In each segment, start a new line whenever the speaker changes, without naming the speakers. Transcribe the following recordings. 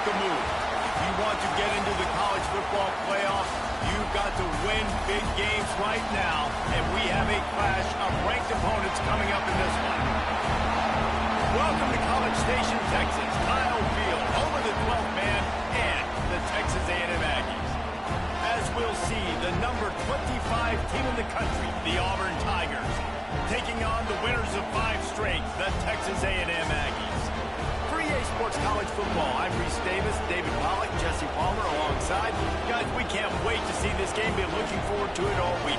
make a move. If you want to get into the college football playoff, you've got to win big games right now, and we have a clash of ranked opponents coming up in this one. Welcome to College Station, Texas, Kyle Field, home of the 12th man and the Texas A&M Aggies. As we'll see, the number 25 team in the country, the Auburn Tigers, taking on the winners of 5 straight, the Texas A&M Aggies. For EA Sports College Football, I'm Reese Davis, David Pollack, Jesse Palmer alongside. Guys, we can't wait to see this game. Been looking forward to it all week.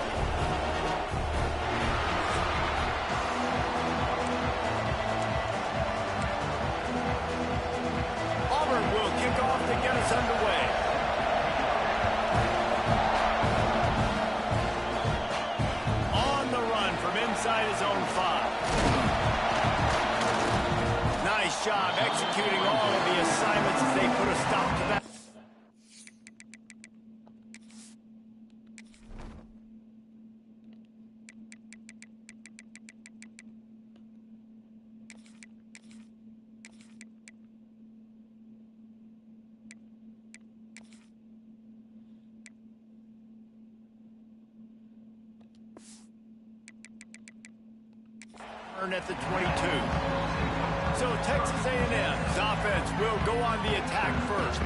Auburn will kick off to get us underway. On the run from inside his own 5. Nice job executing all of the assignments as they put a stop to that. At the 22. So Texas A&M's offense will go on the attack first.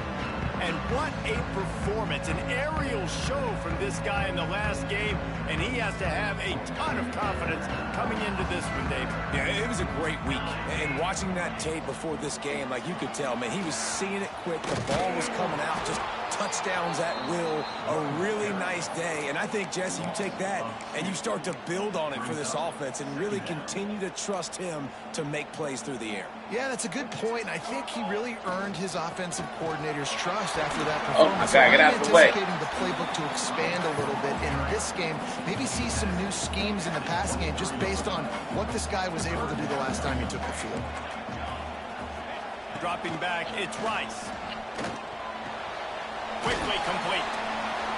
And what a performance, an aerial show from this guy in the last game, and he has to have a ton of confidence coming into this one, Dave.
Yeah, it was a great week. And watching that tape before this game, like you could tell, man, he was seeing it quick. The ball was coming out, just touchdowns at will. A really nice day. And I think, Jesse, you take that and you start to build on it for this offense and really continue to trust him to make plays through the air.
Yeah, that's a good point. I think he really earned his offensive coordinator's trust after that
Oh,
performance.
okay, get out of the way.
Anticipating the playbook to expand a little bit in this game. Maybe see some new schemes in the passing game just based on what this guy was able to do the last time he took the field.
Dropping back, it's Rice. Quickly complete.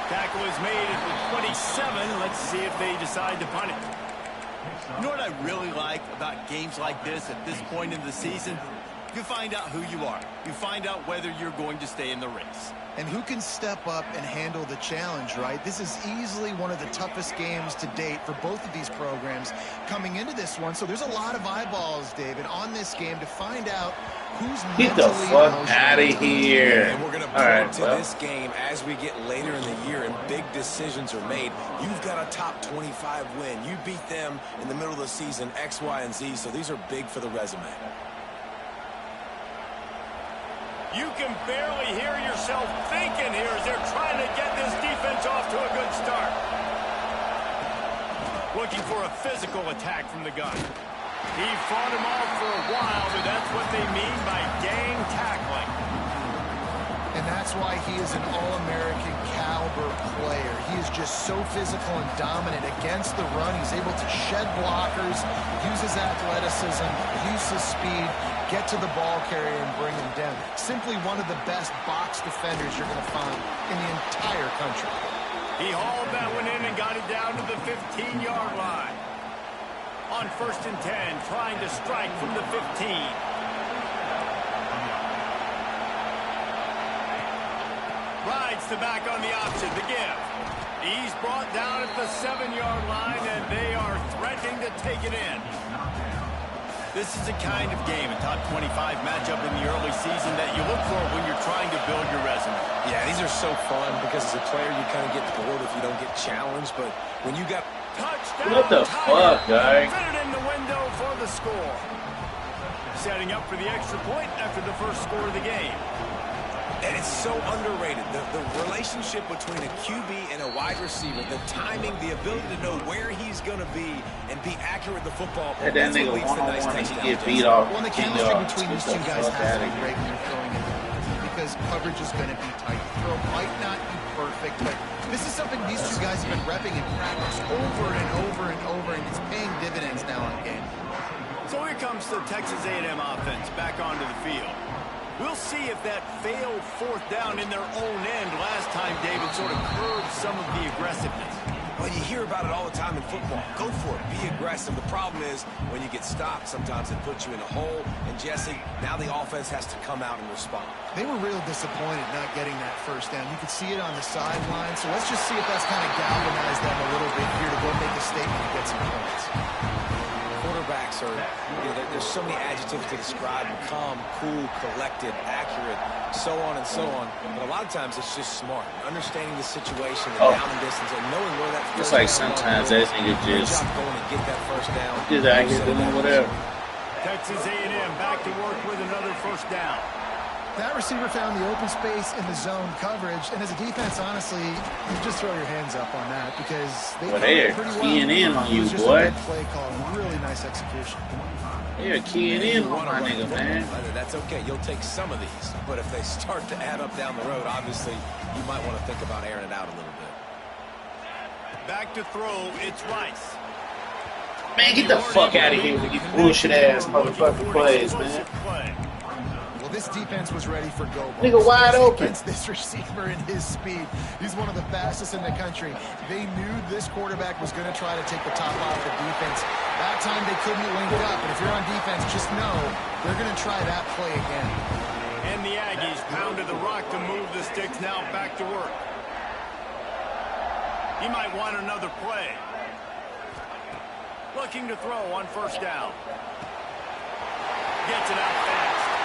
Tackle is made at the 27. Let's see if they decide to punt it. You know what I really like about games like this at this point in the season? You find out who you are. You find out whether you're going to stay in the race.
And who can step up and handle the challenge, right? This is easily one of the toughest games to date for both of these programs coming into this one. So there's a lot of eyeballs, David, on this game to find out who's
Get the fuck out of here.
And we're going to build to this game as we get later in the year and big decisions are made. You've got a top 25 win. You beat them in the middle of the season, X, Y, and Z. So these are big for the resume.
You can barely hear yourself thinking here as they're trying to get this defense off to a good start. Looking for a physical attack from the gun. He fought him off for a while, but that's what they mean by gang tackling.
And that's why he is an All-American caliber player. He is just so physical and dominant against the run. He's able to shed blockers, use his athleticism, use his speed, get to the ball carrier and bring him down. Simply one of the best box defenders you're going to find in the entire country.
He hauled that one in and got it down to the 15-yard line. On 1st and 10, trying to strike from the 15. Rides the back on the option, the give. He's brought down at the 7-yard line, and they are threatening to take it in. This is the kind of game, a top 25 matchup in the early season that you look for when you're trying to build your resume.
Yeah, these are so fun because as a player you kind of get bored if you don't get challenged, but when you got...
Touchdown!
What the fuck, guy?
Fit it in the window for the score. Setting up for the extra point after the first score of the game.
And it's so underrated. The relationship between a QB and a wide receiver, the timing, the ability to know where he's going to be and be accurate with the football.
And then they go one-on-one and he get beat off.
Well, the chemistry between these two guys has to be great when you're throwing it because coverage is going to be tight. The throw might not be perfect, but this is something these two guys have been repping in practice over and over and over, and it's paying dividends now on game.
So here comes the Texas A&M offense back onto the field. We'll see if that failed fourth down in their own end last time, David, sort of curbed some of the aggressiveness.
Well, you hear about it all the time in football. Go for it. Be aggressive. The problem is when you get stopped, sometimes it puts you in a hole. And, Jesse, now the offense has to come out and respond.
They were real disappointed not getting that first down. You could see it on the sideline. So let's just see if that's kind of galvanized them a little bit here to go make a statement and get some points.
Quarterbacks are, there's so many adjectives to describe them: calm, cool, collected, accurate, so on and so on. But a lot of times it's just smart, understanding the situation, the down and distance, and knowing where that
it's like sometimes that nigga just
going to get that first down.
He's out here doing whatever.
Texas A&M back to work with another first down.
That receiver found the open space in the zone coverage, and as a defense, honestly, you just throw your hands up on that because they
they're
pretty
keying
well.
in on you,
just
boy.
A good play call, really nice execution.
They're keying in on my nigga, man.
That's okay. You'll take some of these, but if they start to add up down the road, obviously you might want to think about airing it out a little bit.
Back to throw, it's Rice.
Man, get the fuck out of here with these bullshit ass motherfucking plays, man.
This defense was ready for go.
Nigga wide open.
Against this receiver and his speed. He's one of the fastest in the country. They knew this quarterback was going to try to take the top off the defense. That time they couldn't link up. And if you're on defense, just know they're going to try that play again.
And the Aggies pounded the rock to move the sticks now back to work. He might want another play. Looking to throw on first down. Gets it out fast.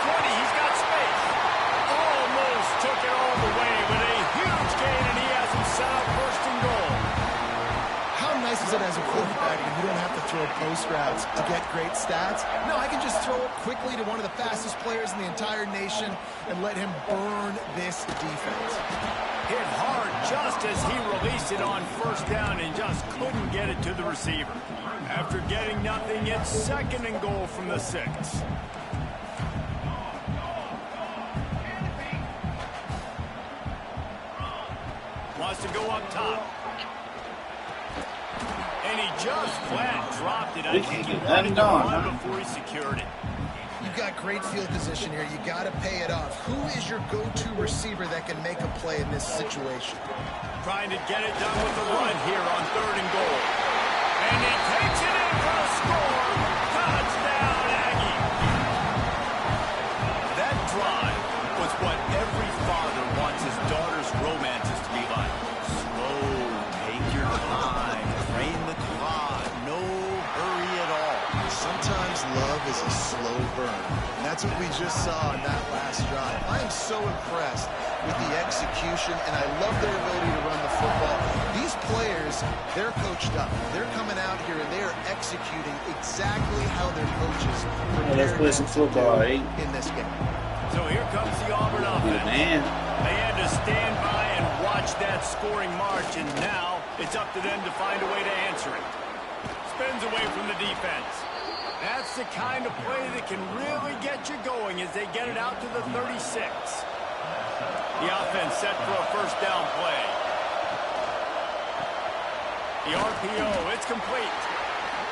20, he's got space. Almost took it all the way with a huge gain, and he has himself out first and goal.
How nice is it as a quarterback when you don't have to throw post routes to get great stats? No, I can just throw it quickly to one of the fastest players in the entire nation and let him burn this defense.
Hit hard just as he released it on first down and just couldn't get it to the receiver. After getting nothing, it's second and goal from the 6. Wants to go up top. And he just flat dropped it. I think he wanted to run before he secured it.
You've got great field position here. You got to pay it off. Who is your go-to receiver that can make a play in this situation?
Trying to get it done with the run here on third and goal. And he takes it in for a score. Touchdown, Aggie. That drive was what every father wants his daughter's romances to be like. Slow, take your time, train the clock, no hurry at all.
Sometimes love is a slow burn. And that's what we just saw on that last drive. I am so impressed with the execution, and I love their ability to run the football. These players, they're coached up. They're coming out here, and they are executing exactly how their coaches prepared them to do in this game.
So here comes the Auburn offense.
Man.
They had to stand by and watch that scoring march, and now it's up to them to find a way to answer it. Spins away from the defense. That's the kind of play that can really get you going as they get it out to the 36. The offense set for a first down play. The RPO, it's complete.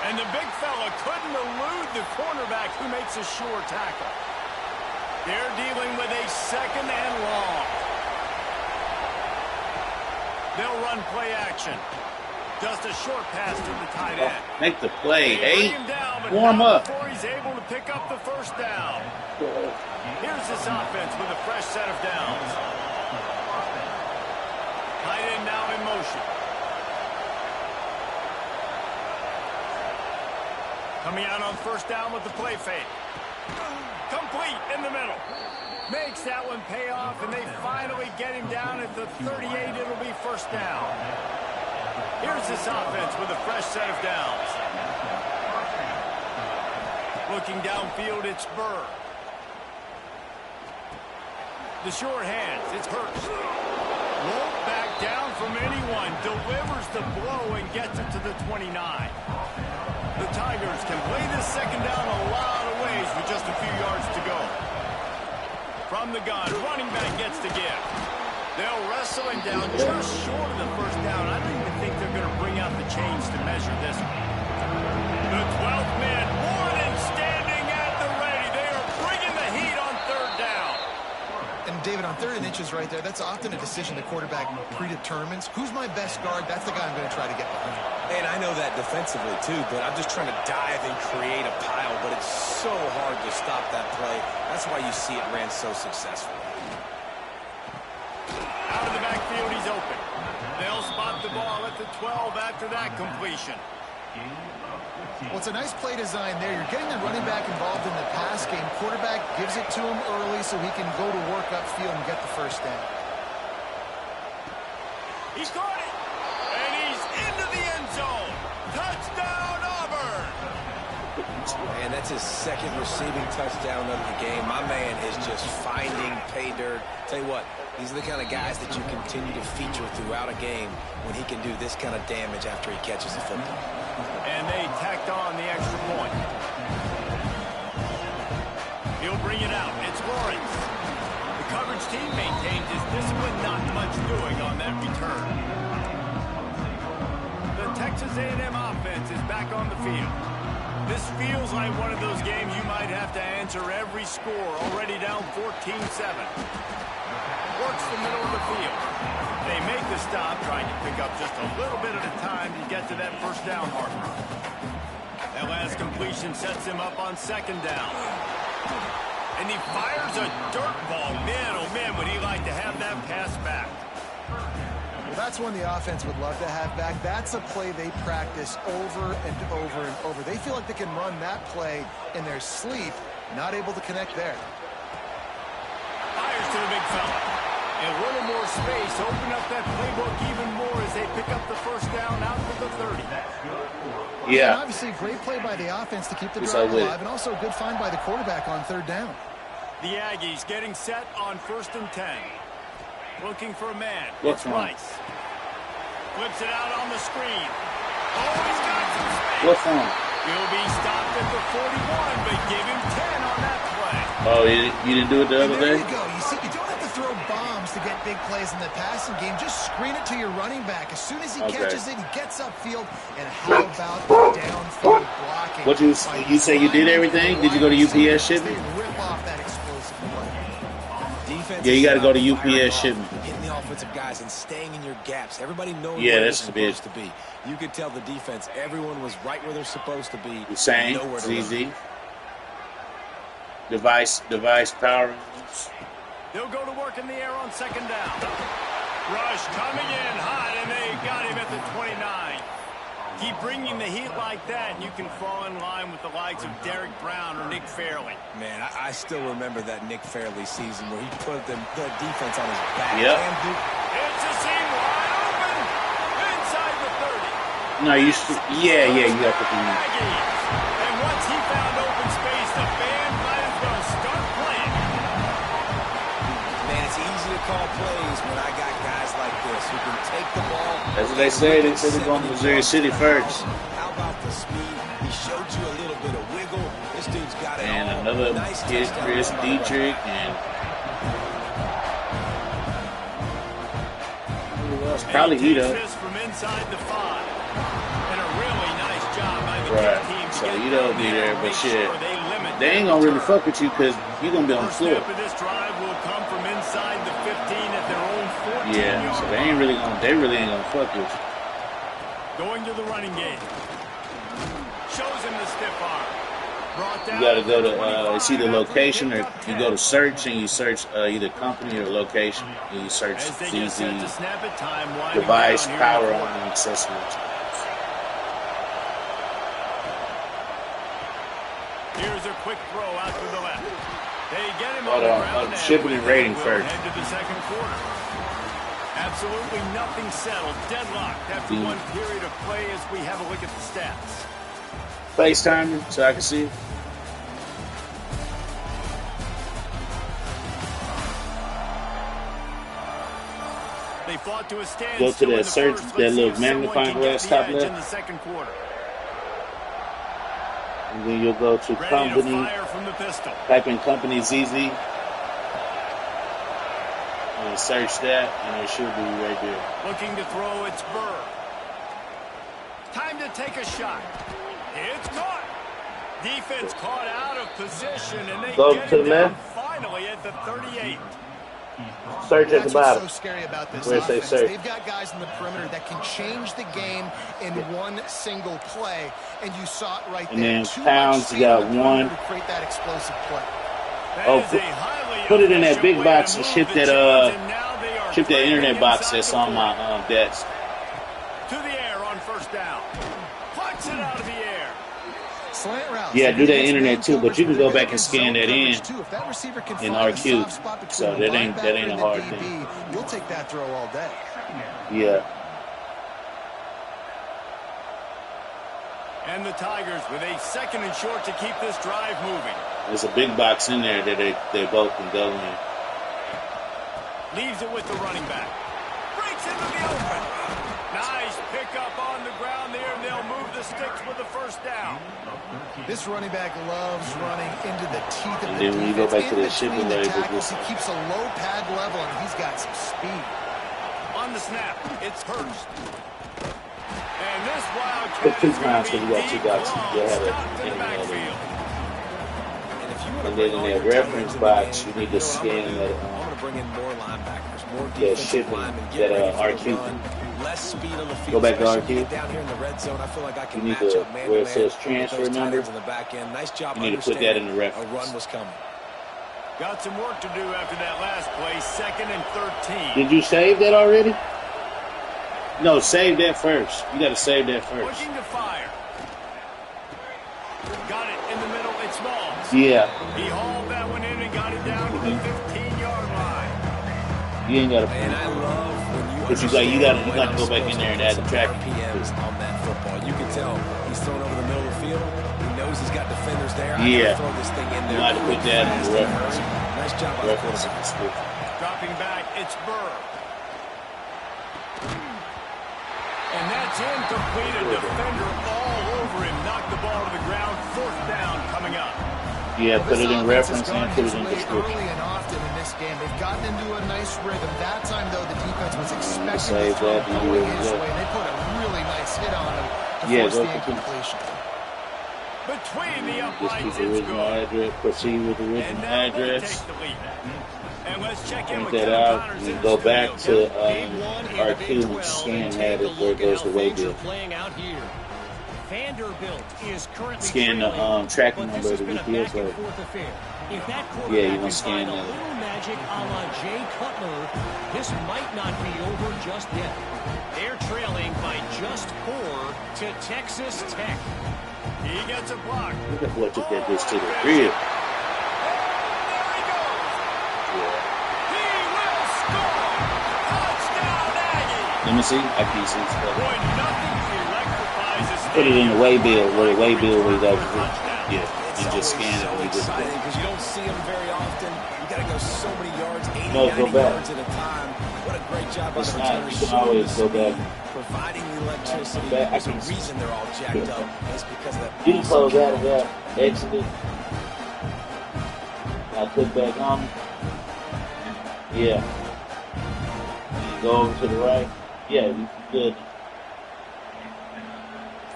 And the big fella couldn't elude the cornerback who makes a sure tackle. They're dealing with a second and long. They'll run play action. Just a short pass to the tight end.
Make the play,
hey.
Warm up.
Before he's able to pick up the first down. Here's this offense with a fresh set of downs. Tight end now in motion. Coming out on first down with the play fake. Complete in the middle. Makes that one pay off, and they finally get him down at the 38. It'll be first down. Here's this offense with a fresh set of downs. Looking downfield, it's Burr. The short hands, it's Hurst. Won't back down from anyone. Delivers the blow and gets it to the 29. The Tigers can play this second down a lot of ways with just a few yards to go. From the gun, running back gets the gift. They'll wrestle him down just short of the first down. I don't even think they're going to bring out the chains to measure this one. The 12th man, Warren standing at the ready. They are bringing the heat on
David, on 3rd and inches right there, that's often a decision the quarterback predetermines. Who's my best guard? That's the guy I'm going to try to get behind.
And I know that defensively, too, but I'm just trying to dive and create a pile, but it's so hard to stop that play. That's why you see it ran so successful.
Out of the backfield, he's open. They'll spot the ball at the 12 after that completion.
Well, it's a nice play design there. You're getting the running back involved in the pass game. Quarterback gives it to him early so he can go to work upfield and get the first down.
He's got it, and he's into the end zone. Touchdown, Auburn!
And that's his 2nd receiving touchdown of the game. My man is just finding pay dirt. Tell you what, these are the kind of guys that you continue to feature throughout a game when he can do this kind of damage after he catches the football.
And they tacked on the extra point. He'll bring it out. It's Lawrence. The coverage team maintains his discipline, not much doing on that return. The Texas A&M offense is back on the field. This feels like one of those games you might have to answer every score, already down 14-7. Works the middle of the field. They make the stop, trying to pick up just a little bit at a time to get to that first down marker. That last completion sets him up on 2nd down. And he fires a dirt ball. Man, oh man, would he like to have that pass back.
Well, that's one the offense would love to have back. That's a play they practice over and over and over. They feel like they can run that play in their sleep, not able to connect there.
Fires to the big fella. And a little more space, open up that playbook even more as they pick up the first down out to the 30.
Yeah. And obviously, great play by the offense to keep the drive alive, and also a good find by the quarterback on 3rd down.
The Aggies getting set on 1st and 10. Looking for a man.
What's
it's Rice. Flips it out on the screen. Oh, he's got some space.
What's wrong?
He'll be stopped at the 41, but give him 10 on that play.
Oh, you didn't do it the other
there
day?
You go. You see, you don't have to throw bombs to get big plays in the passing game. Just screen it to your running back. As soon as he catches it, he gets upfield. And how about downfield blocking?
What you say you did everything? Did you go to UPS shipment?
Rip off that explosive play.
Yeah, you got to go to UPS shipment.
Hitting the offensive guys and staying in your gaps. Everybody knows
where
they're
that's
supposed to be. You could tell the defense, everyone was right where they're supposed to be.
Same, ZZ. Device power.
They'll go to work in the air on 2nd down. Rush coming in hot, and they got him at the 29. Keep bringing the heat like that, and you can fall in line with the likes of Derek Brown or Nick Fairley.
Man, I still remember that Nick Fairley season where he put the defense on his back.
Yep.
It's a seam wide open inside the 30.
No, you should. Yeah, you got to put them in.
And once he found open space, the band might as well start playing.
Man, it's easy to call plays when I got guys like this who can take the ball.
That's what they say. They said they're going to Missouri City first.
How about the speed? He showed you a little bit of wiggle. This dude's got it.
And another
nice
kid, Chris Dietrich, and probably Ito.
From inside the 5. And a really nice job by the team.
So Ito will be there, but shit, they ain't gonna really fuck with you because you're gonna be on the floor.
This drive will come from inside the 15 at their own 14.
Yeah, so they really ain't gonna fuck with you.
Going to the running game. Shows him the stiff arm.
You gotta go to it's either location or you go to search and you search either company or location. And you search ZZ device, power on, and accessories.
Here's a quick throw out to the left. They get him
Hold on, shipping and rating first.
Head to the 2nd quarter. Absolutely nothing settled. Deadlocked after one period of play as we have a look at the stats.
FaceTime so I can see.
They fought to a standstill.
Go to that search, that little magnifying glass top left.
In the 2nd quarter.
And then you'll go to company, type in company ZZ, and search that, and it should be right there.
Looking to throw, it's Burr. Time to take a shot. It's caught. Defense caught out of position, and they
go
get
to
it
the
down
left.
finally at the 38.
Search at the bottom.
What's so scary about this
Where it say
offense.
search.
They've got guys in the perimeter that can change the game in one single play, and you saw it right there.
And then Pounds, you got one.
To create that explosive play.
Oh, put it in that big box and ship that internet box that's on my desk.
To the air on first down. Punch it out of the air.
Slant routes.
Yeah, do that internet too, but you can go back and scan that in RQ. So that ain't a hard thing.
You'll take that throw all day.
Yeah.
And the Tigers with a second and short to keep this drive moving.
There's a big box in there that they both can go in.
Leaves it with the running back. Breaks into the open. Nice pickup on the ground there, and they'll move the sticks with the first down.
This running back loves running into the teeth of
And
the
then when you go
defense.
back to the shipping label,
He keeps a low pad level, and he's got some speed.
On the snap, it's Hurst. And this Wildcat
Put 2
is
pounds
going
because
to
you
be
got 2
deep
boxes. You
long,
have
stopped in the
it
backfield.
and then in that reference box, you need to scan that.
I'm going to bring in more linebackers, more
Yeah,
defensive
shipping
linemen,
that
get ready for
RQ.
the run, less speed on the field.
Go back to
especially
RQ.
down here in the red zone. I feel like I can
You need
match
to,
up man
where
to
it says
man
transfer
with those tight
number,
ends in the back end. Nice job
you need to put that in the
understanding
reference.
a run was coming.
Got some work to do after that last play. 2nd and 13.
Did you save that already? No, save that first. You got to save that first.
Looking to fire. Got it in the middle. It's Smalls.
Yeah.
He hauled that one in and got it down to the 15-yard line.
You ain't got to.
And I love when you
But you got to go back in there and add the track.
RPMs on that football. You can tell he's thrown over the middle of the field. He knows he's got defenders there.
Yeah.
I gotta throw this thing in there.
You got to put that in the reference.
Nice job by the quarterback.
Dropping back, it's Burr. And that's incomplete. A defender all over him. Knocked the ball to the ground. 4th down coming up.
Yeah, put it in reference and put it in
Early
description.
and often in this game, they've gotten into a nice rhythm. That time, though, the defense was expecting
Save
the throw
that, and you
going
will
his
go.
way. They put a really nice hit on him to
Yeah,
force
go
the
for two.
incompletion.
Between the
Just
uprights,
keep the
it's
original
good.
address. Proceed with the
And
original
now they
address.
take the lead. And let's check in
Print
with
that
Kevin
out.
Connors
You
in the
go back
studio.
to
Kevin?
RQ and scan that is where it goes to Waybill.
Playing out here. Vanderbilt is currently
Scan the
trailing,
tracking
but
number
this
of the
has been a
UPS
back and
load.
forth affair. If that
Yeah, you
quarterback
gonna
can
scan
find a
that.
little magic a la Jay Cutler, this might not be over just yet. They're trailing by just 4 to Texas Tech.
He gets a block.
Look at what took that bitch to the
Oh,
rear.
there he goes.
Yeah.
He will score. Touchdown, Aggie.
Let me see. I can't see stuff.
Boy, nothing electrifies a
Put it in the Waybill, where the Waybill was
for a
over.
touchdown.
Yeah, you just scan it
so
when you just
exciting because you don't see them very often. You got to go so many yards, 80,
No, go
90
back.
yards at a time. What a great job by
It's
the
not-
returners.
you can always go back.
Providing the electricity.
Back.
There's a reason they're all jacked up. It's because of that.
You can close out of that. Exit it. Now click back on. Yeah. You go over to the right. Yeah, you good.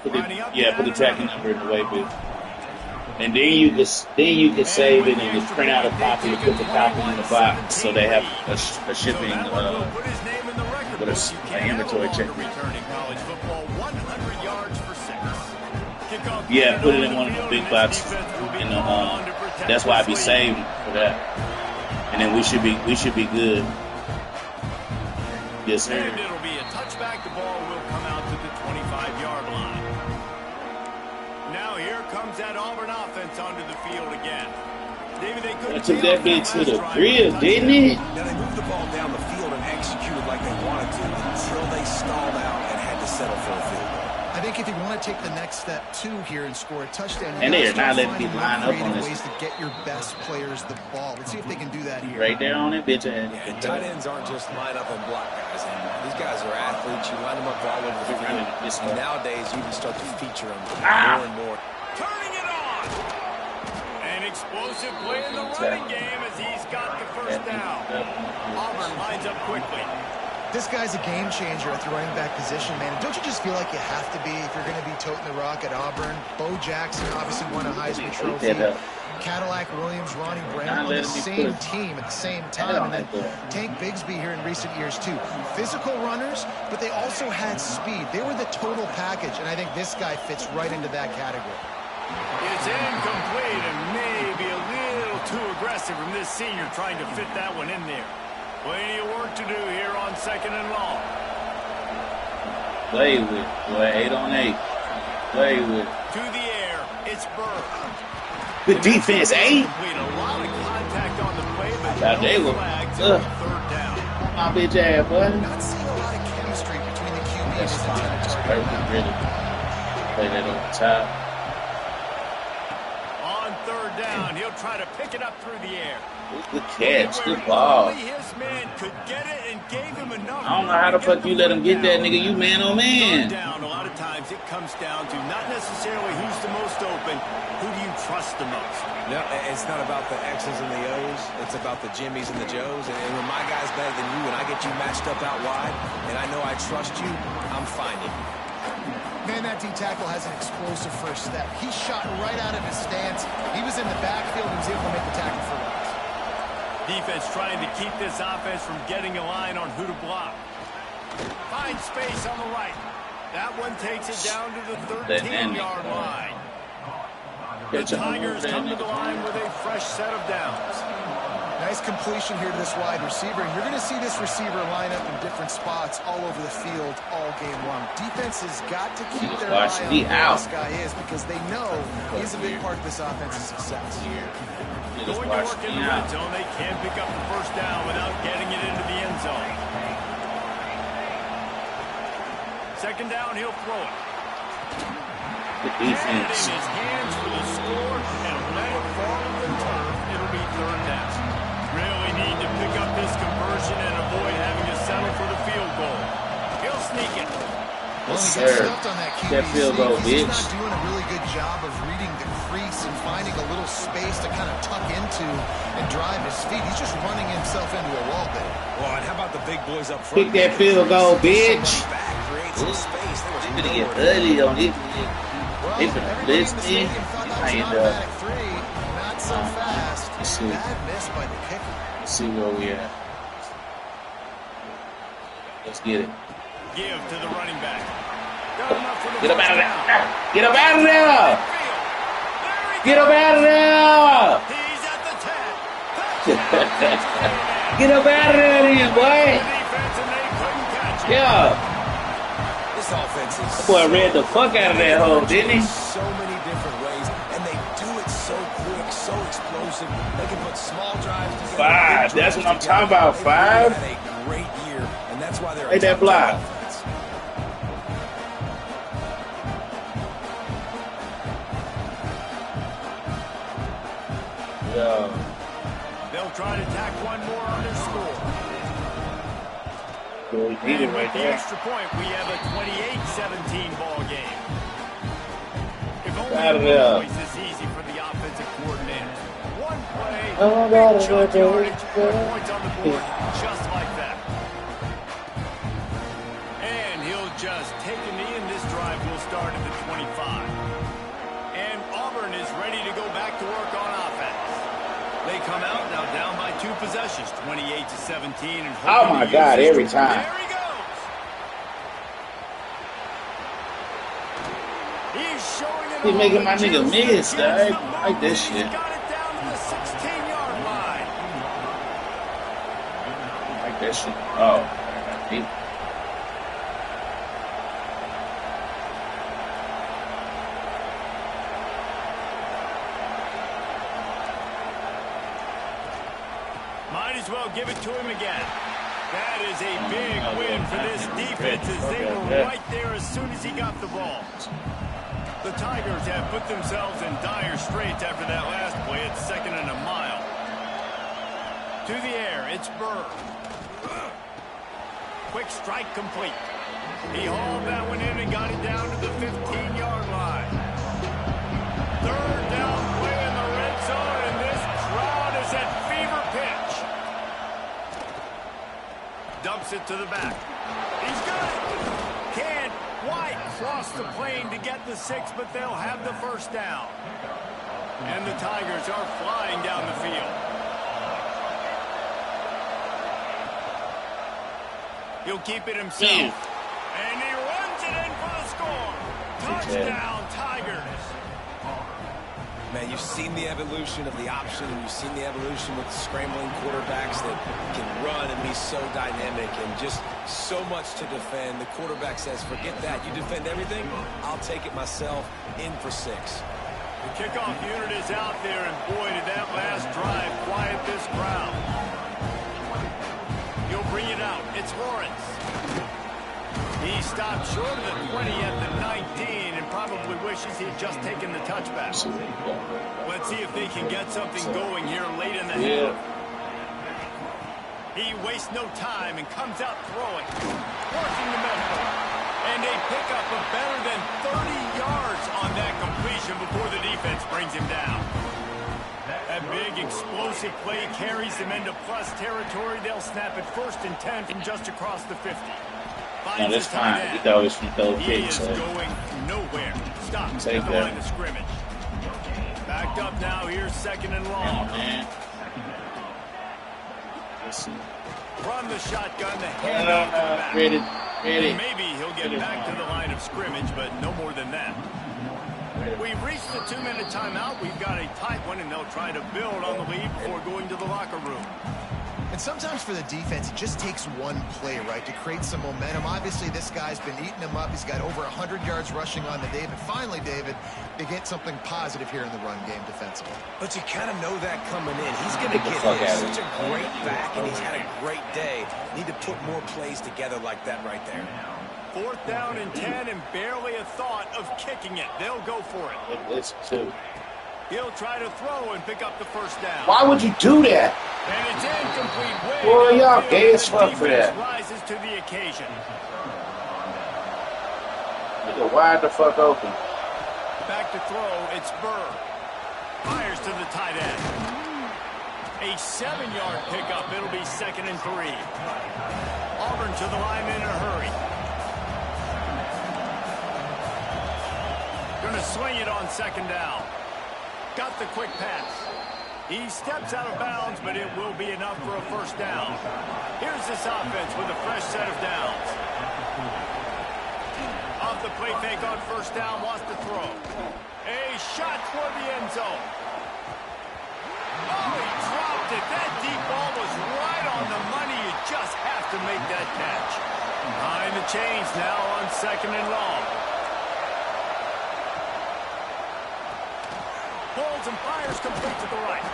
Put the tracking number in the Waybill. And then you can save it and just print out a copy and put the copy in the box so they have a shipping
Put his name in the record
but
book.
it's
You
an
can't
inventory
have a
check.
longer return in college football. 100 yards for 6. Kickoff
Yeah, put it in
on
one of the
field,
big
and
boxes.
this defense will be
And
called on to protect
that's why I be
this lead.
saving for that. And then we should be good. Yes, sir.
And it'll be a touchback. The ball will come out to the 25-yard line. Now here comes that Auburn offense onto the field again. David, they couldn't
I took
get
that
off
bit to
last
the
drive
grill,
with a
didn't
touchdown.
it?
Now they moved the ball down the field and executed like they wanted to until they stalled out and had to settle for a field goal.
I think if you want to take the next step, too, here and score a touchdown,
And
you
they are
gotta
not
start
letting
finding
people line up on
creative
this.
ways to get your best players the ball. Let's see if they can do that here.
Right there on it, bitch.
Yeah, tight ends aren't just line up and block guys anymore. These guys are athletes. You line them up all over the field. And nowadays, you can start to feature them more and more.
Turning it on. An explosive play in the running game as he's got the first down. Auburn lines up quickly.
This guy's a game changer at the running back position, man. And don't you just feel like you have to be if you're going to be toting the rock at Auburn? Bo Jackson obviously won a Heisman Trophy. Cadillac Williams, Ronnie Brown on the same team at the same time. And then Tank Bigsby here in recent years, too. Physical runners, but they also had speed. They were the total package, and I think this guy fits right into that category.
It's incomplete and maybe a little too aggressive from this senior trying to fit that one in there. Plenty of work to do here on 2nd and long.
Play with, boy, 8 on 8. Play with.
To the air, it's Burr.
Good defense, eh?
A lot of contact on the play, but
they
no
were,
flags on 3rd down.
My bitch ass, boy.
Not seeing a lot of chemistry between the QBs.
That's fine. That's perfect, really. Play that on top.
On 3rd down, he'll try to pick it up through the air.
Good catch, good ball.
Only his man could get it and gave him enough.
I don't know how the fuck you let him get that, nigga. You man on man.
Down, a lot of times it comes down to not necessarily who's the most open, who do you trust the most?
No, it's not about the X's and the O's. It's about the Jimmys and the Joes. And when my guy's better than you and I get you matched up out wide, and I know I trust you, I'm finding you.
Man, that D-tackle has an explosive first step. He shot right out of his stance. He was in the backfield and was able to make the tackle for loss.
Defense trying to keep this offense from getting a line on who to block. Find space on the right. That one takes it down to the 13-yard line. The Tigers come to the line with a fresh set of downs.
Nice completion here to this wide receiver. And you're going to see this receiver line up in different spots all over the field all game long. Defense has got to keep their eye on who this guy is because they know he's a big part of this offense's success.
Going to work in the red zone, they can pick up the 1st down without getting it into the end zone. 2nd down, he'll throw it.
Good defense.
His hands for the score and let it fall to the turf. It'll be 3rd down. Really need to pick up this conversion and avoid having to settle for the field goal. He'll sneak it.
Yes, sir. That field goal, bitch.
He's not doing a really good job of reading the crease and finding a little space to kind of tuck into and drive his feet. He's just running himself into a wall there.
Well, and how about the big boys up front?
Kick that field goal, bitch.
Create some space.
They're going to get early on it. They put the blitz in.
Not so fast.
Let's see.
Bad miss by the kicker.
Let's see where we at. Let's get it.
Give to the running back.
Get him out of there. Get him out of there. Get him out of there.
He's at the 10.
Get him out of there then, boy. Yeah.
This offense is
that boy read the fuck out of that hole, didn't he?
So many different ways, and they do it so quick, so explosive. They can put small drives together.
5. That's what I'm talking about. 5.
They had a great year, and that's why they're
Hey, that block. Yeah.
They'll try to tack one more on their score.
Well, we need it right
the
there.
extra point, we have a 28-17 ball game. If only
Out of
one
there.
voice is easy for the offensive coordinator. One play,
Oh,
big
God,
chunk
God,
yardage,
God.
points on the board, just like that. And he'll just take a knee, and this drive will start at the 25. And Auburn is ready to go back to work on offense. They come out now down by 2 possessions, 28-17. And
Oh my God, every time.
There he goes. He's showing it.
He's
all.
making my nigga miss,
Against
dog.
the
I like this
He's
shit.
got it down to the 16-yard line.
I like that shit. Oh. He,
Might as well give it to him again. That is a big win for this defense as they were right there as soon as he got the ball. The Tigers have put themselves in dire straits after that last play at 2nd and a mile. To the air, it's Burr. Quick strike complete. He hauled that one in and got it down to the 15-yard line. 3rd down play in the red zone, and this crowd is at fever pitch. Dumps Dumps it to the back. He's got it. Can't quite cross the plane to get the 6, but they'll have the first down. And the Tigers are flying down the field. He'll keep it himself. And he runs it in for the score. Touchdown, Tigers.
Man, you've seen the evolution of the option, and you've seen the evolution with scrambling quarterbacks that can run and be so dynamic and just so much to defend. The quarterback says, forget that. You defend everything, I'll take it myself. In for 6.
The kickoff unit is out there, and boy, did that last drive quiet this crowd. He'll bring it out. It's Lawrence. He stopped short of the 20 at the 19 and probably wishes he'd just taken the touchback. Let's see if they can get something going here late in the half. He wastes no time and comes out throwing. Working the middle. And a pickup of better than 30 yards on that completion before the defense brings him down. That big explosive play carries them into plus territory. They'll snap it 1st and 10 from just across the 50.
No, that's fine. He thought it was from those
He
kicks.
is going nowhere. Stop at the line of scrimmage. Backed up now. Here's 2nd and long. From the shotgun, the handoff to the back. Maybe he'll get back to the line of scrimmage, but no more than that. We've reached the 2-minute timeout. We've got a tight one, and they'll try to build on the lead before going to the locker room.
And sometimes for the defense, it just takes one play, right, to create some momentum. Obviously, this guy's been eating them up. He's got over 100 yards rushing on the day. But finally, David, they get something positive here in the run game defensively.
But you kind of know that coming in. He's going to get hit. Such a great back, and he's had a great day. Need to put more plays together like that right there.
4th down and 10, and barely a thought of kicking it. They'll go for it.
It's 2.
He'll try to throw and pick up the 1st down.
Why would you do that?
And it's incomplete.
Boy, y'all gay as fuck for that.
Rises to the occasion.
Nigga, wide the fuck open.
Back to throw. It's Burr. Fires to the tight end. A 7-yard pickup. It'll be 2nd and 3. Auburn to the line in a hurry. Gonna swing it on 2nd down. Got the quick pass. He steps out of bounds, but it will be enough for a 1st down. Here's this offense with a fresh set of downs. Off the play fake on 1st down, wants to throw. A shot toward the end zone. Oh, he dropped it. That deep ball was right on the money. You just have to make that catch. Behind the chains now on 2nd and long. Pulls and fires complete to the right.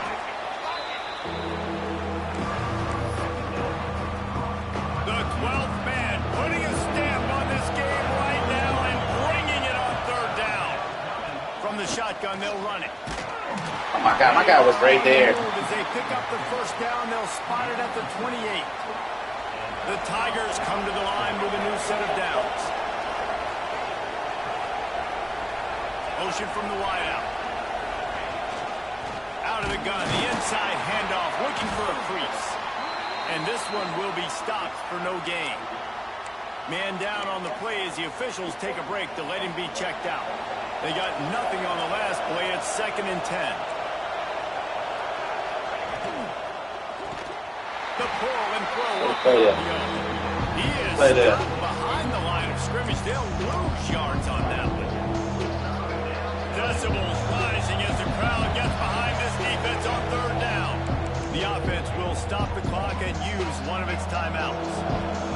The 12th man putting a stamp on this game right now and bringing it on 3rd down. From the shotgun, they'll run it.
Oh my God, my guy was right there.
As they pick up the 1st down, they'll spot it at the 28. The Tigers come to the line with a new set of downs. Motion from the wideout. Out of the gun, the inside handoff, looking for a crease. And this one will be stopped for no gain. Man down on the play as the officials take a break to let him be checked out. They got nothing on the last play. It's 2nd and 10. The pull and throw. He is still behind the line of scrimmage. They'll lose yards on that one. Decibels rising as the crowd gets behind this defense on 3rd down. The offense will stop the clock and use one of its timeouts.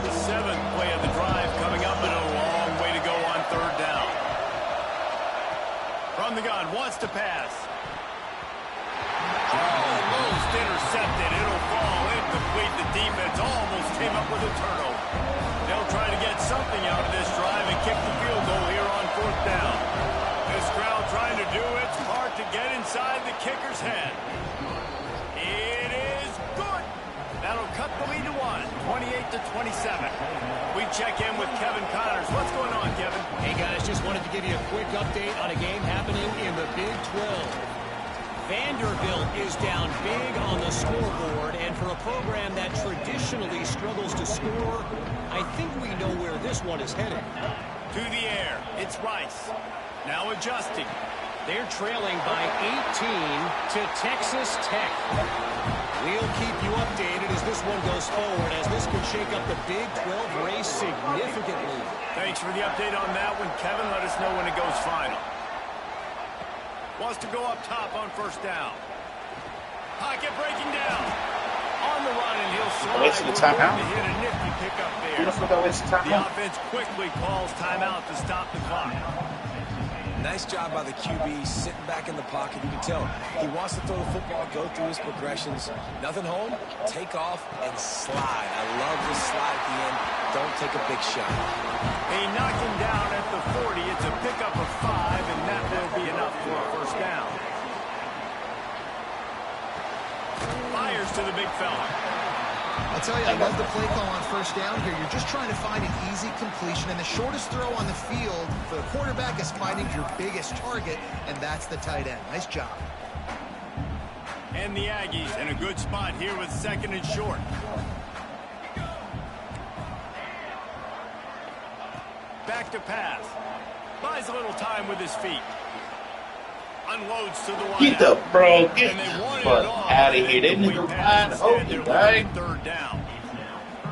The 7th play of the drive coming up, and a long way to go on 3rd down. From the gun, wants to pass. Almost intercepted. It'll fall incomplete. The defense almost came up with a turnover. They'll try to get something out of this drive and kick the field goal here on 4th down. This crowd trying to do its part to get inside the kicker's head. It is good. That'll cut the lead to 28-27. We check in with Kevin Connors. What's going on, Kevin?
Hey, guys, just wanted to give you a quick update on a game happening in the Big 12. Vanderbilt is down big on the scoreboard, and for a program that traditionally struggles to score, I think we know where this one is headed.
To the air, it's Rice. Now adjusting.
They're trailing by 18 to Texas Tech. We'll keep you updated as this one goes forward, as this could shake up the Big 12 race significantly.
Thanks for the update on that one, Kevin. Let us know when it goes final. Wants to go up top on first down. Pocket breaking down. On the run, and he'll slide.
Wasting the timeout.
To hit a nifty pickup there. The offense quickly calls timeout to stop the clock.
Nice job by the QB sitting back in the pocket. You can tell he wants to throw the football, go through his progressions. Nothing home, take off, and slide. I love this slide at the end. Don't take a big shot.
He knocked him down at the 40. It's a pickup of 5, and that will be enough for a first down. Fires to the big fella.
I'll tell you, I love the play call on first down here. You're just trying to find an easy completion, and the shortest throw on the field for the quarterback is finding your biggest target, and that's the tight end. Nice job.
And the Aggies in a good spot here with 2nd and short. Back to pass. Buys a little time with his feet. Unloads to the wide.
Get the fuck out of here. They nigga wide open, right?
3rd down.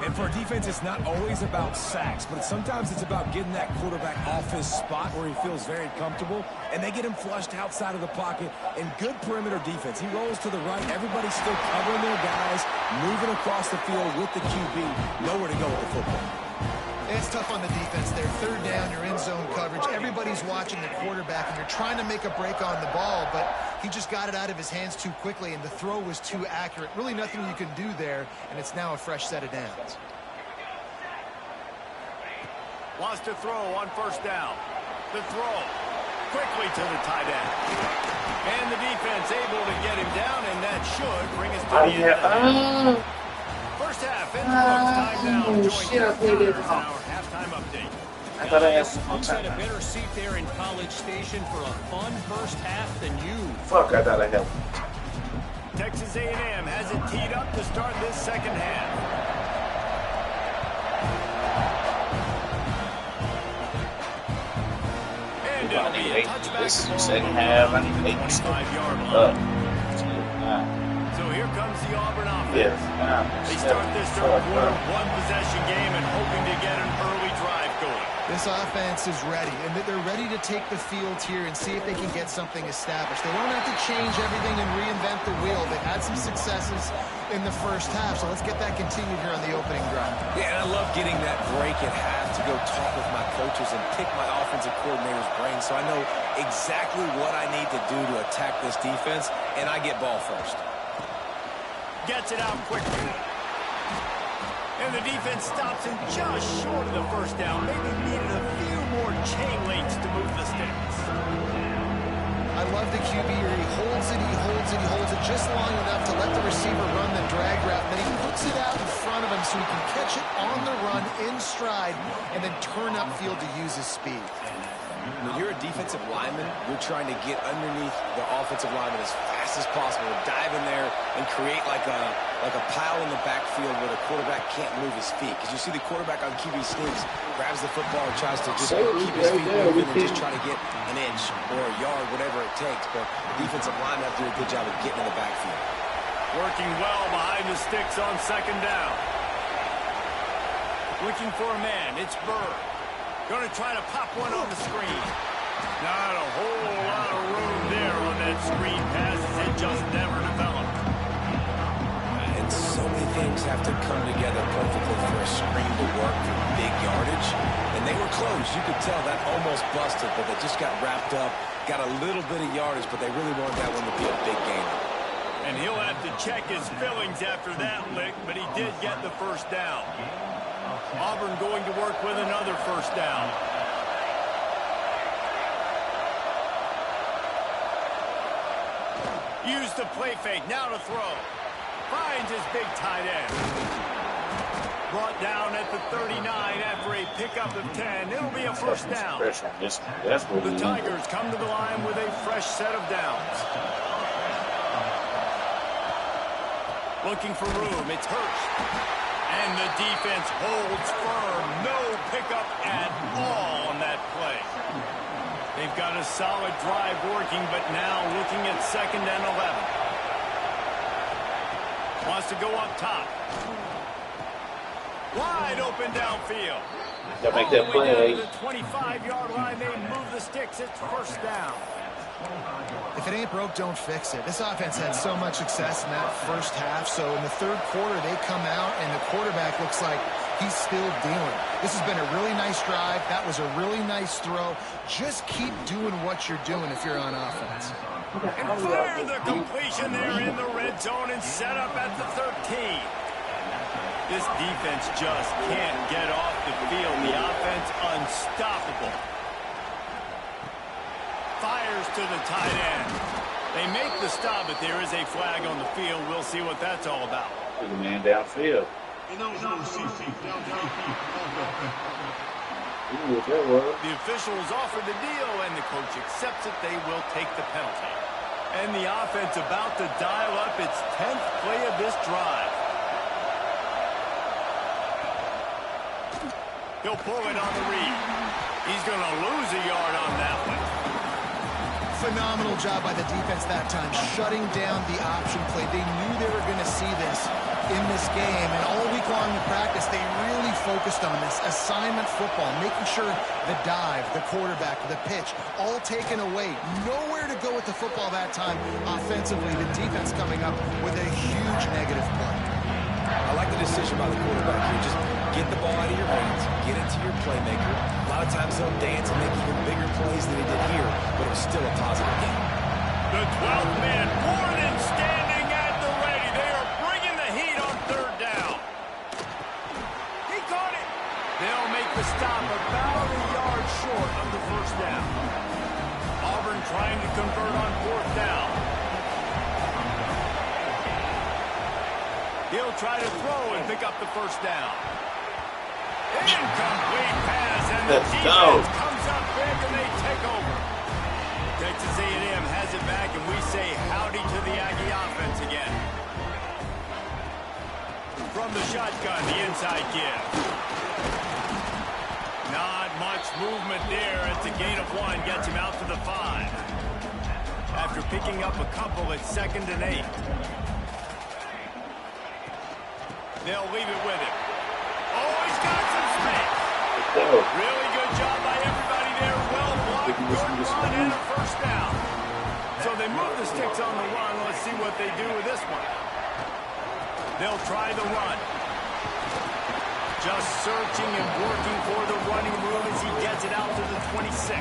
And for a defense, it's not always about sacks, but sometimes it's about getting that quarterback off his spot where he feels very comfortable, and they get him flushed outside of the pocket. And good perimeter defense. He rolls to the right. Everybody's still covering their guys, moving across the field with the QB. Nowhere to go with the football.
It's tough on the defense there. 3rd down, you're in zone coverage. Everybody's watching the quarterback, and you're trying to make a break on the ball, but he just got it out of his hands too quickly, and the throw was too accurate. Really nothing you can do there, and it's now a fresh set of downs.
Wants to throw on first down. The throw quickly to the tight end. And the defense able to get him down, and that should bring us to the end. First half in the books, time now.
Shit, I played it wrong.
Our halftime update.
I thought I asked him on
Who's had a
time.
better seat there in College Station for a fun first half than you?
Fuck, I thought I helped.
Texas A&M has it teed up to start this second half. And it'll be a touchback.
This second half, I need 8
5-yard line. So here comes the Auburn offense. They start this 3rd quarter, 1-possession game, and hoping to get an early drive going.
This offense is ready, and they're ready to take the field here and see if they can get something established. They don't have to change everything and reinvent the wheel. They've had some successes in the first half, so let's get that continued here on the opening drive.
Yeah, and I love getting that break at half to go talk with my coaches and pick my offensive coordinator's brain so I know exactly what I need to do to attack this defense, and I get ball first.
Gets it out quickly. And the defense stops him just short of the first down. Maybe needed a few more chain links to move the sticks.
I love the QB here. He holds it, he holds it, he holds it just long enough to let the receiver run the drag route. Then he puts it out in front of him so he can catch it on the run in stride and then turn upfield to use his speed.
When you're a defensive lineman, you're trying to get underneath the offensive lineman as fast as possible, dive in there and create like a pile in the backfield where the quarterback can't move his feet. Because you see the quarterback on QB sneaks, grabs the football and tries to just keep his feet moving and just try to get an inch or a yard, whatever it takes. But the defensive linemen have to do a good job of getting in the backfield.
Working well behind the sticks on 2nd down. Looking for a man. It's Bird. Going to try to pop one on the screen. Not a whole lot of room there on that screen pass. It just never developed.
And so many things have to come together perfectly for a screen to work for big yardage. And they were close. You could tell that almost busted, but they just got wrapped up, got a little bit of yardage, but they really wanted that one to be a big game.
And he'll have to check his fillings after that lick, but he did get the first down. Auburn going to work with another first down. Use the play fake. Now to throw. Finds his big tight end. Brought down at the 39 after a pickup of 10. It'll be a first down.
The Tigers
come to the line with a fresh set of downs. Looking for room. It's Hurst. And the defense holds firm. No pickup at all on that play. They've got a solid drive working, but now looking at 2nd and 11. Wants to go up top. Wide open downfield.
Gotta make that play.
All the way down to the 25-yard line. They move the sticks. It's 1st down.
If it ain't broke, don't fix it. This offense had so much success in that first half, so in the 3rd quarter, they come out, and the quarterback looks like he's still dealing. This has been a really nice drive. That was a really nice throw. Just keep doing what you're doing if you're on offense.
And fire the completion there in the red zone and set up at the 13. This defense just can't get off the field. The offense unstoppable. Fires to the tight end. They make the stop, but there is a flag on the field. We'll see what that's all about.
The man downfield.
The officials offer the deal, and the coach accepts it. They will take the penalty. And the offense about to dial up its 10th play of this drive. He'll pull it on the read. He's going to lose a yard on that one.
Phenomenal job by the defense that time, shutting down the option play. They knew they were going to see this in this game, and all week long in practice, they really focused on this assignment football, making sure the dive, the quarterback, the pitch, all taken away. Nowhere to go with the football that time offensively. The defense coming up with a huge negative play.
I like the decision by the quarterback here. Just get the ball out of your hands, get it to your playmaker. A lot of times they'll dance and make even bigger plays than he did here, but it was still a positive game.
The 12th man, Gordon, standing at the ready. They are bringing the heat on 3rd down. He caught it. They'll make the stop about a yard short of the 1st down. Auburn trying to convert on 4th down. He'll try to throw and pick up the 1st down. Incomplete pass, and the defense comes up big, and they take over. Texas A&M has it back, and we say howdy to the Aggie offense again. From the shotgun, the inside give. Not much movement there. It's a gain of 1, gets him out to the 5. After picking up a couple, it's 2nd and 8. They'll leave it with him. Oh, he's got some space. Really good job by everybody there. Well blocked. Good run and a 1st down. So they move the sticks on the run. Let's see what they do with this one. They'll try the run. Just searching and working for the running room as he gets it out to the 26.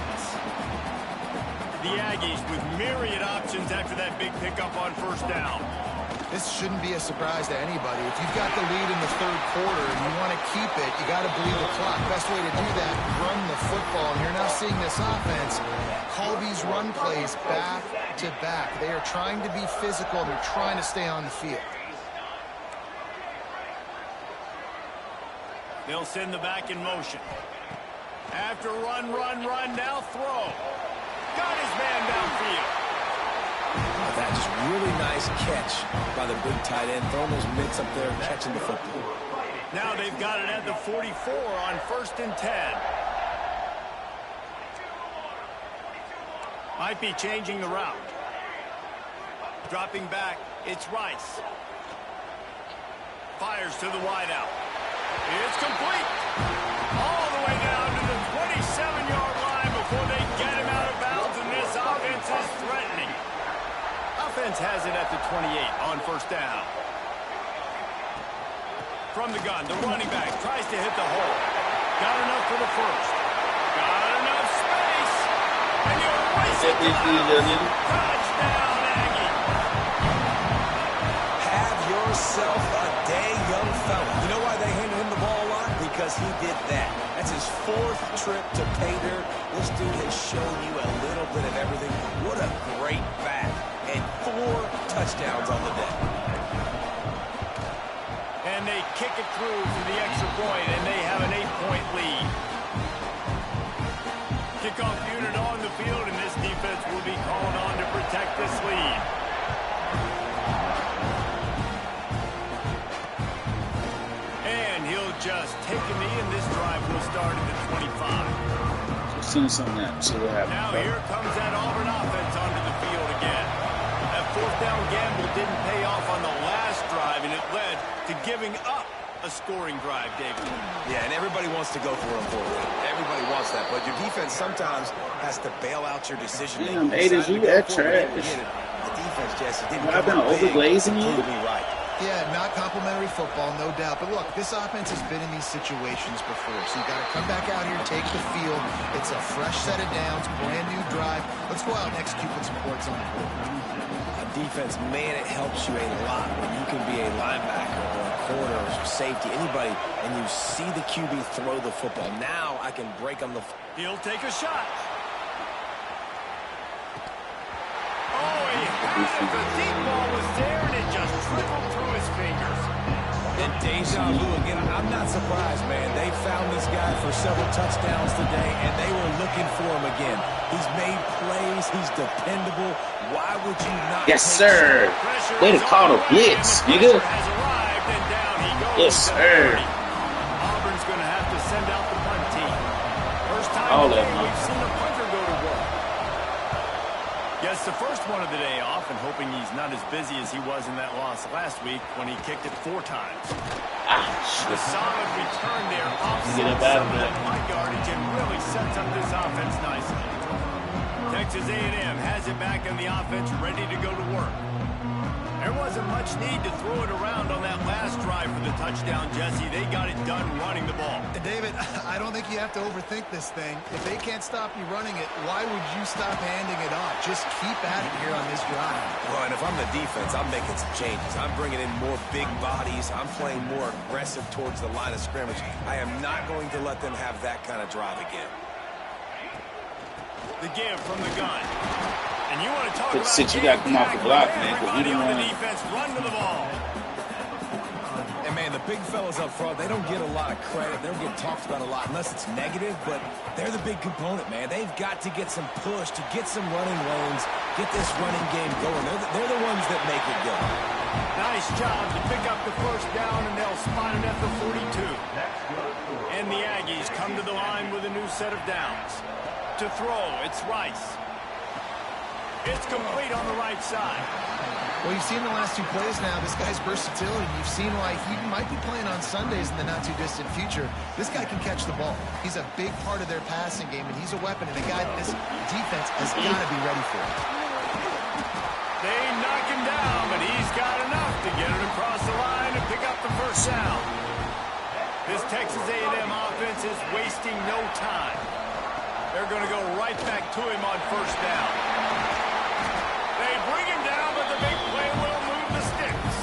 The Aggies with myriad options after that big pickup on 1st down.
This shouldn't be a surprise to anybody. If you've got the lead in the 3rd quarter and you want to keep it, you got to bleed the clock. Best way to do that, run the football. And you're now seeing this offense call these run plays back to back. They are trying to be physical, and they're trying to stay on the field.
They'll send the back in motion. After run, now throw. Got his man downfield.
That just really nice catch by the big tight end, throwing those mitts up there and catching the football.
Now they've got it at the 44 on 1st and 10. Might be changing the route. Dropping back, it's Rice. Fires to the wideout. It's complete. All the way down to the 27-yard line before they get him out of bounds, and this offense is threatening. Offense has it at the 28 on 1st down. From the gun, the running back tries to hit the hole. Got enough for the 1st. Got enough space. And you're racing touchdown, Aggie.
Have yourself a day, young fella. You know why they handed him the ball a lot? Because he did that. That's his 4th trip to pay dirt. This dude has shown you a little bit of everything. What a great back. And 4 touchdowns on the day.
And they kick it through for the extra point, and they have an 8-point lead. Kickoff unit on the field, and this defense will be called on to protect this lead. just take a knee, and this drive will start at the 25.
As soon as something happens, see what happens.
Now here comes that Auburn offense onto the field again. That fourth down gamble didn't pay off on the last drive, and it led to giving up a scoring drive, David.
Yeah, and everybody wants to go for it, unfortunately. Everybody wants that, but your defense sometimes has to bail out your decision.
Damn, Aiden, you that trash.
The defense, Jesse, didn't
I've been overglazing you.
Right.
Yeah, not complimentary football, no doubt. But look, this offense has been in these situations before, so you got to come back out here, take the field. It's a fresh set of downs, brand new drive. Let's go out and execute with some points on the board.
Defense, man, it helps you a lot when you can be a linebacker or a corner or safety, anybody, and you see the QB throw the football. Now I can break on the...
He'll take a shot. Oh, he had it. The deep ball was there, and it just trickled through his fingers.
And deja vu again. I'm not surprised, man. They found this guy for several touchdowns today, and they were looking for him again. He's made plays. He's dependable. Why would you not?
Yes, sir. Way to call the blitz, nigga. Yes, sir.
Auburn's going to have to send out the punt team. First time today we've seen a punter go to work. Gets the first one of the day off, and hoping he's not as busy as he was in that loss last week when he kicked it 4 times. The solid return there offsets some of that punt yardage and really sets up this offense nicely. Texas A&M has it back on the offense, ready to go to work. There wasn't much need to throw it around on that last drive for the touchdown, Jesse. They got it done running the ball.
David, I don't think you have to overthink this thing. If they can't stop you running it, why would you stop handing it off? Just keep at it here on this drive.
Well, and if I'm the defense, I'm making some changes. I'm bringing in more big bodies. I'm playing more aggressive towards the line of scrimmage. I am not going to let them have that kind of drive again.
The give from the gun. And you want to talk about
you got to come off the block, man, because you
on
didn't
the defense run to the ball.
And man, the big fellas up front, they don't get a lot of credit. They don't get talked about a lot unless it's negative, but they're the big component, man. They've got to get some push, to get some running lanes, get this running game going. They're the ones that make it go.
Nice job to pick up the first down, and they'll spot it at the 42. And the Aggies come to the line with a new set of downs. To throw, it's Rice. It's complete on the right side.
Well, you've seen the last 2 plays now. This guy's versatility. You've seen why he might be playing on Sundays in the not-too-distant future. This guy can catch the ball. He's a big part of their passing game, and he's a weapon and a guy that this defense has got to be ready for.
They knock him down, but he's got enough to get it across the line and pick up the first down. This Texas A&M offense is wasting no time. They're going to go right back to him on first down. They bring him down, but the big play will move the sticks.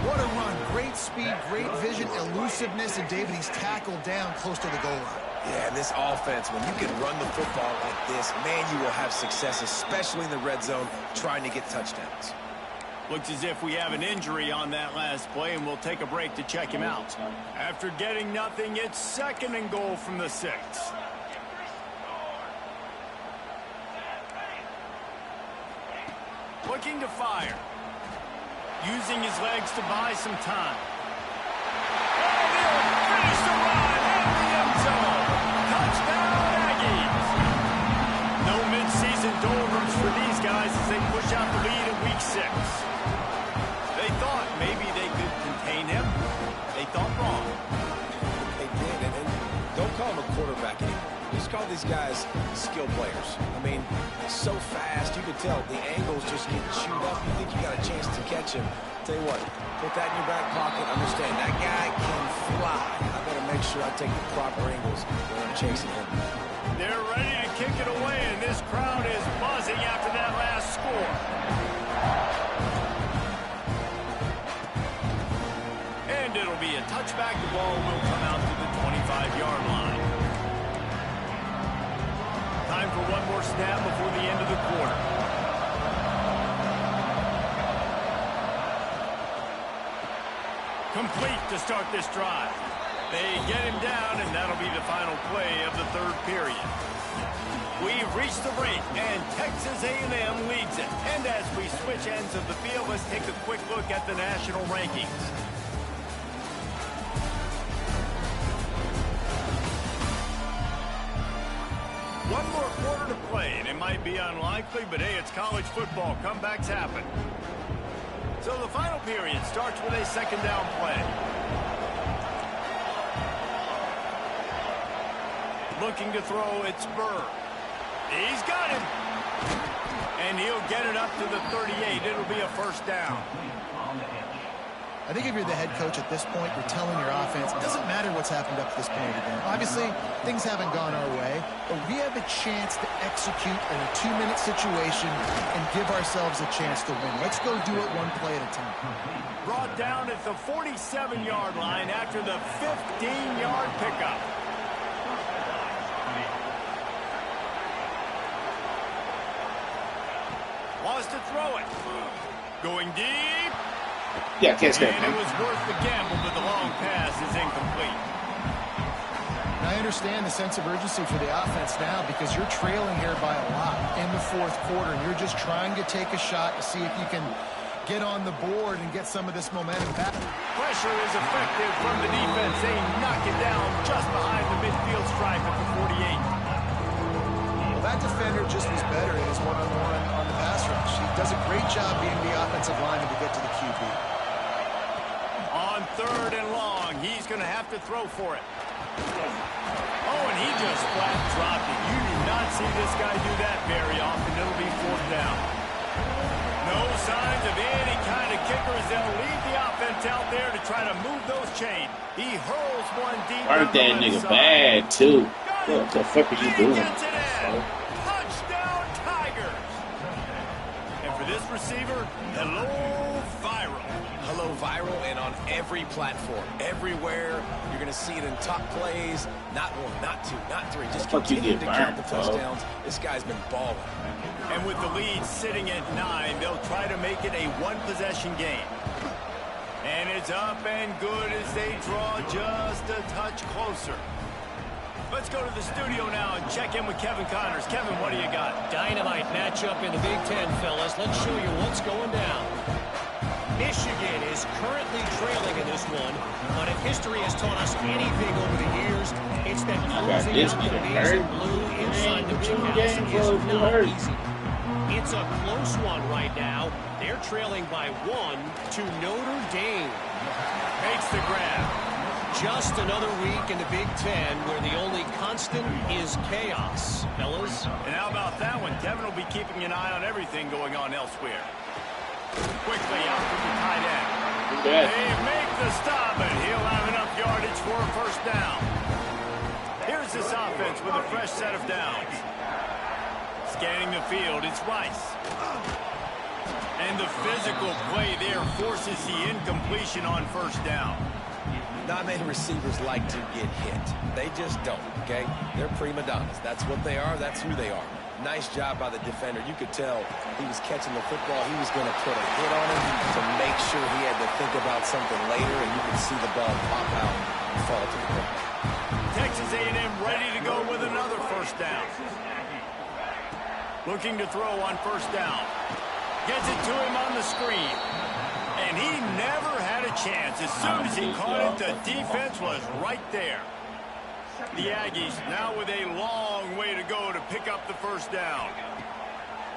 What a run. Great speed, great vision, elusiveness, and David, he's tackled down close to the goal line.
Yeah, and this offense, when you can run the football like this, man, you will have success, especially in the red zone, trying to get touchdowns.
Looks as if we have an injury on that last play, and we'll take a break to check him out. After getting nothing, it's 2nd and goal from the 6. Looking to fire. Using his legs to buy some time. Oh, they'll finish the run in the end zone. Touchdown, Aggies. No midseason doldrums for these guys as they push out the lead in Week 6. They thought maybe they could contain him. They thought wrong.
They did, and don't call him a quarterback anymore. Just call these guys skill players. I mean, so fast, you can tell the angles just get chewed up. You think you got a chance to catch him. Tell you what, put that in your back pocket. Understand, that guy can fly. I better make sure I take the proper angles when I'm chasing him.
They're ready to kick it away, and this crowd is buzzing after that last score. And it'll be a touchback. The ball will come out to the 25-yard line. Time for one more snap before the end of the quarter. Complete to start this drive. They get him down, and that'll be the final play of the 3rd period. We've reached the break, and Texas A&M leads it. And as we switch ends of the field, let's take a quick look at the national rankings. One more quarter to play, and it might be unlikely, but hey, it's college football. Comebacks happen. So the final period starts with a second down play. Looking to throw, it's Burr. He's got him. And he'll get it up to the 38. It'll be a first down.
I think if you're the head coach at this point, you're telling your offense, it doesn't matter what's happened up to this point again. Obviously, things haven't gone our way, but we have a chance to execute in a 2-minute situation and give ourselves a chance to win. Let's go do it one play at a time.
Brought down at the 47-yard line after the 15-yard pickup. Wants to throw it. Going deep.
Yeah, catch that.
And it was worth the gamble, but the long pass is incomplete.
I understand the sense of urgency for the offense now because you're trailing here by a lot in the fourth quarter, and you're just trying to take a shot to see if you can get on the board and get some of this momentum back.
Pressure is effective from the defense. They knock it down just behind the midfield stripe at the 48.
Well, that defender just was better in his one-on-one on the pass rush. He does a great job being the offensive lineman to get to the QB.
On third and long, he's going to have to throw for it. Oh, and he just flat dropped it. You do not see this guy do that very often. It'll be fourth down. No signs of any kind of kickers. They'll leave the offense out there to try to move those chains. He hurls one deep.
Aren't that nigga bad, too? What the fuck are you doing?
Touchdown, Tigers. And for this receiver, hello, viral.
Hello, viral, and on every platform, everywhere. You're going to see it in top plays. Not one, not two, not three. Just continue to count the touchdowns. This guy's been balling.
And with the lead sitting at 9, they'll try to make it a one-possession game. And it's up and good as they draw just a touch closer. Let's go to the studio now and check in with Kevin Connors. Kevin, what do you got?
Dynamite matchup in the Big Ten, fellas. Let's show you what's going down. Michigan is currently trailing in this one, but if history has taught us anything over the years, it's that closing out the maize and blue inside the big house is not easy. It's a close one right now. They're trailing by 1 to Notre Dame.
Makes the grab.
Just another week in the Big Ten where the only constant is chaos, fellas.
And how about that one? Kevin will be keeping an eye on everything going on elsewhere. Quickly out to the tight end. They make the stop, and he'll have enough yardage for a first down. Here's this offense with a fresh set of downs. Scanning the field, it's Rice. And the physical play there forces the incompletion on first down.
Not many receivers like to get hit. They just don't, okay? They're prima donnas. That's what they are. That's who they are. Nice job by the defender. You could tell he was catching the football. He was going to put a hit on him to make sure he had to think about something later, and you could see the ball pop out and fall to the ground.
Texas A&M ready to go with another first down. Looking to throw on first down. Gets it to him on the screen. And he never had a chance. As soon as he caught it, the defense was right there. The Aggies now with a long way to go to pick up the first down.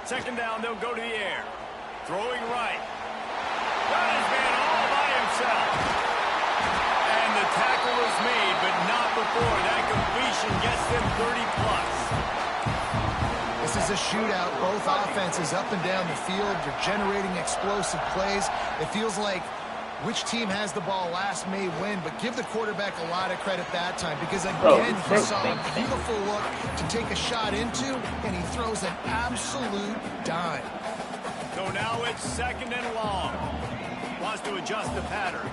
Second down, they'll go to the air. Throwing right. Got his man all by himself. And the tackle is made, but not before that completion gets them 30-plus.
This is a shootout. Both offenses up and down the field. They're generating explosive plays. It feels like which team has the ball last may win, but give the quarterback a lot of credit that time because, again, he saw a beautiful look to take a shot into, and he throws an absolute dime.
So now it's second and long. Wants to adjust the pattern.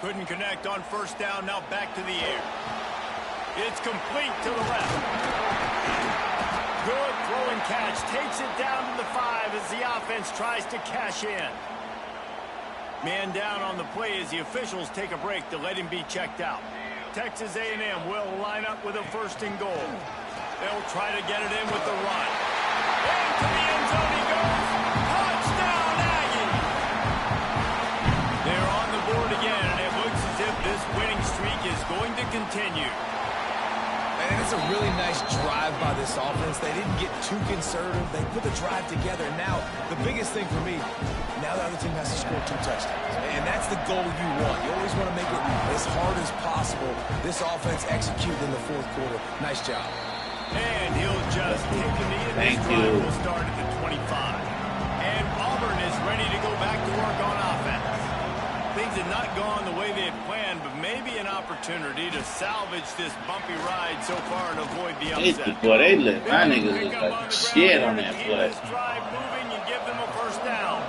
Couldn't connect on first down. Now back to the air. It's complete to the left. Good throw and catch. Takes it down to the 5 as the offense tries to cash in. Man down on the play as the officials take a break to let him be checked out. Texas A&M will line up with a first and goal. They'll try to get it in with the run. Into the end zone he goes. Touchdown, Aggie! They're on the board again, and it looks as if this winning streak is going to continue.
And And it's a really nice drive by this offense. They didn't get too conservative. They put the drive together. And now, the biggest thing for me, now the other team has to score 2 touchdowns. And that's the goal you want. You always want to make it as hard as possible. This offense executed in the 4th quarter. Nice job.
And he'll just take the knee, and this drive will start at the 25. And Auburn is ready to go back to work on offense. Things had not gone the way they had planned, but maybe an opportunity to salvage this bumpy ride so far and avoid the upset.
Boy, they let my niggas look like shit on that play.
Drive moving and give them a first down.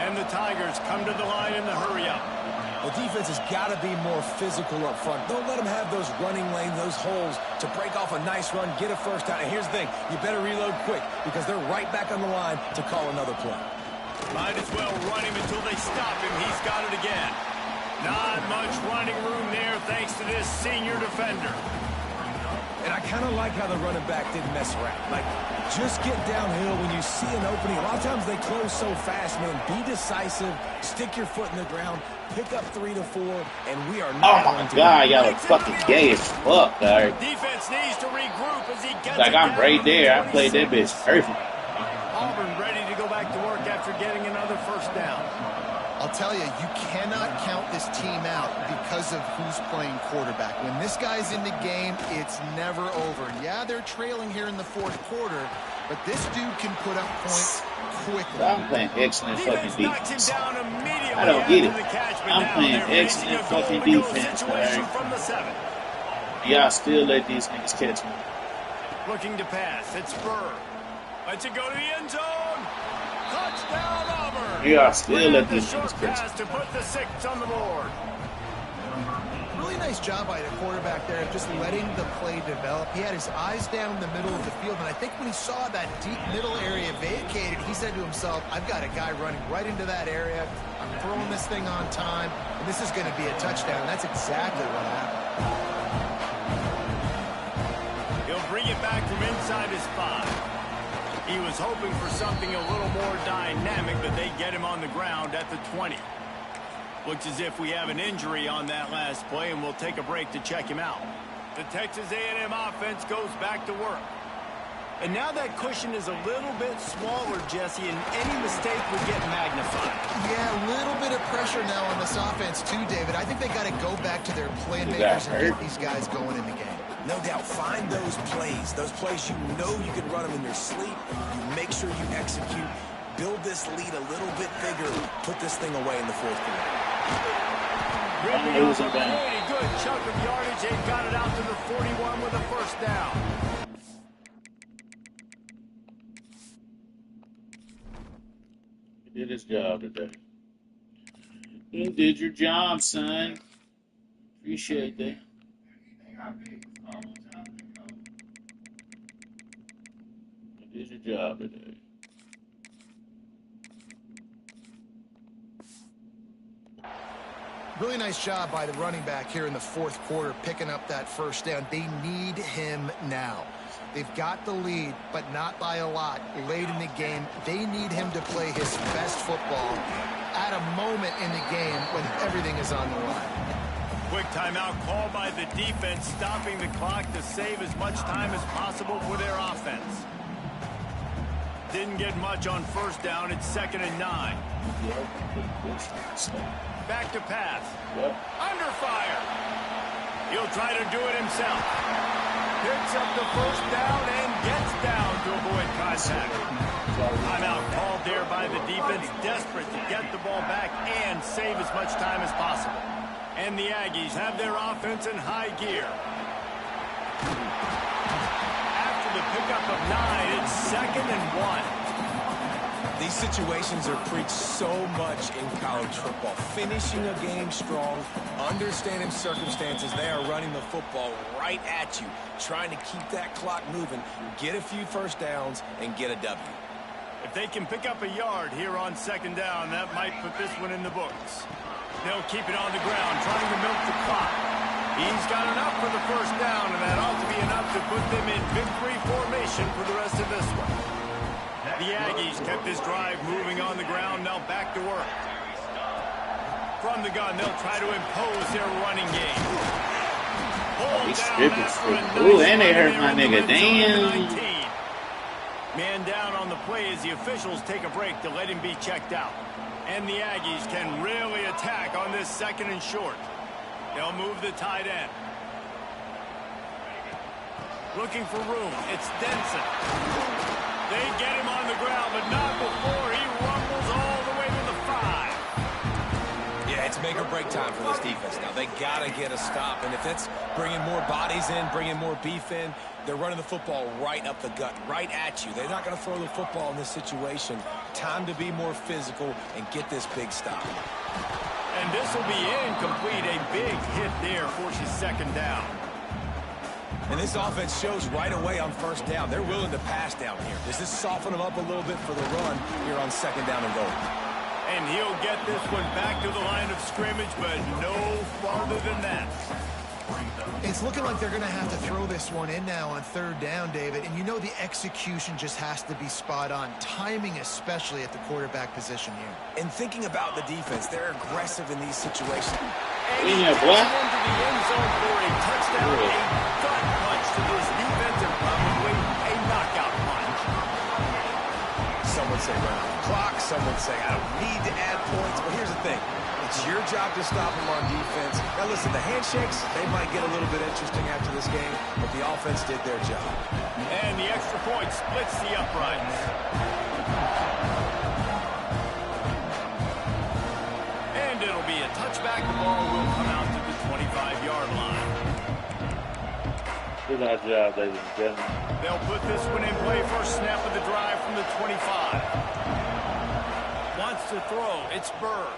And the Tigers come to the line in the hurry up.
The defense has got to be more physical up front. Don't let them have those running lanes, those holes to break off a nice run, get a first down. And here's the thing, you better reload quick because they're right back on the line to call another play.
Might as well run him until they stop him. He's got it again. Not much running room there thanks to this senior defender.
And I kind of like how the running back didn't mess around. Like, just get downhill when you see an opening. A lot of times they close so fast, man. Be decisive, stick your foot in the ground, pick up 3 to 4, and we are not.
Oh my God, y'all are fucking gay as fuck, dog.
Defense needs to regroup as he gets
like I'm right there. I played that bitch perfect.
Auburn ready to go back to work after getting another first down.
I'll tell you, you cannot count this team out because of who's playing quarterback. When this guy's in the game, it's never over. Yeah, they're trailing here in the 4th quarter, but this dude can put up points quickly.
I'm playing excellent fucking defense. I don't get it. I'm playing excellent fucking defense, man. Y'all still let these niggas catch me.
Looking to pass. It's Spur. Lets it go to the end zone. Touchdown, Auburn.
Y'all still let these niggas catch me.
To put the 6 on the board.
Really nice job by the quarterback there, just letting the play develop. He had his eyes down the middle of the field, and I think when he saw that deep middle area vacated, he said to himself, I've got a guy running right into that area. I'm throwing this thing on time, and this is going to be a touchdown. That's exactly what happened.
He'll bring it back from inside his 5. He was hoping for something a little more dynamic, but they get him on the ground at the 20. Looks as if we have an injury on that last play, and we'll take a break to check him out. The Texas A&M offense goes back to work. And now that cushion is a little bit smaller, Jesse, and any mistake would get magnified.
Yeah, a little bit of pressure now on this offense too, David. I think they got to go back to their playmakers and get these guys going in the game.
No doubt, find those plays you know you can run them in your sleep. You make sure you execute. Build this lead a little bit bigger. Put this thing away in the 4th quarter.
Ripping up a pretty good chunk of yardage. They got it out to the 41 with a first down.
He did his job today. You did your job, son. Appreciate that. You did your job today.
Really nice job by the running back here in the 4th quarter, picking up that first down. They need him now. They've got the lead, but not by a lot. Late in the game, they need him to play his best football at a moment in the game when everything is on the line.
Quick timeout called by the defense, stopping the clock to save as much time as possible for their offense. Didn't get much on first down. It's 2nd and 9. Back to pass. Under fire. He'll try to do it himself. Picks up the first down and gets down to avoid contact. Timeout called there by the defense, desperate to get the ball back and save as much time as possible. And the Aggies have their offense in high gear. After the pickup of 9, it's 2nd and 1.
These situations are preached so much in college football. Finishing a game strong, understanding circumstances. They are running the football right at you, trying to keep that clock moving, get a few first downs, and get a W.
If they can pick up a yard here on 2nd down, that might put this one in the books. They'll keep it on the ground, trying to milk the clock. He's got enough for the first down, and that ought to be enough to put them in victory formation for the rest of this one. The Aggies kept this drive moving on the ground, now back to work. From the gun, they'll try to impose their running game.
He's stripping. Ooh, and they hurt my nigga. Damn.
Man down on the play as the officials take a break to let him be checked out. And the Aggies can really attack on this 2nd and short. They'll move the tight end. Looking for room. It's Denson. They get him on the ground, but not before he rumbles all the way to the 5.
Yeah, it's make or break time for this defense. Now, they got to get a stop. And if it's bringing more bodies in, bringing more beef in, they're running the football right up the gut, right at you. They're not going to throw the football in this situation. Time to be more physical and get this big stop.
And this will be incomplete. A big hit there forces 2nd down.
And this offense shows right away on 1st down. They're willing to pass down here. Does this soften them up a little bit for the run here on 2nd down and goal?
And he'll get this one back to the line of scrimmage, but no farther than that.
It's looking like they're going to have to throw this one in now on 3rd down, David. And you know the execution just has to be spot on. Timing especially at the quarterback position here.
And thinking about the defense, they're aggressive in these situations.
And he takes one to the end zone for a touchdown, a gut punch to this defense, and probably a knockout punch.
Some would say run out the clock. Some would say I don't need to add points. But here's the thing. It's your job to stop them on defense. Now, listen, the handshakes, they might get a little bit interesting after this game, but the offense did their job.
And the extra point splits the uprights. And it'll be a touchback. The ball will come out to the 25-yard line.
Good job, ladies and gentlemen.
They'll put this one in play. First snap of the drive from the 25. Wants to throw. It's Bird.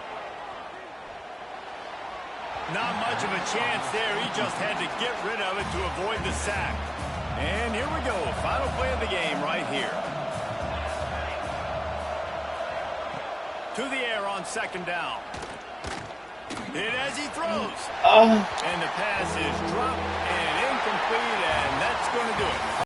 Not much of a chance there. He just had to get rid of it to avoid the sack. And here we go. Final play of the game right here. To the air on 2nd down. Hit as he throws. And the pass is dropped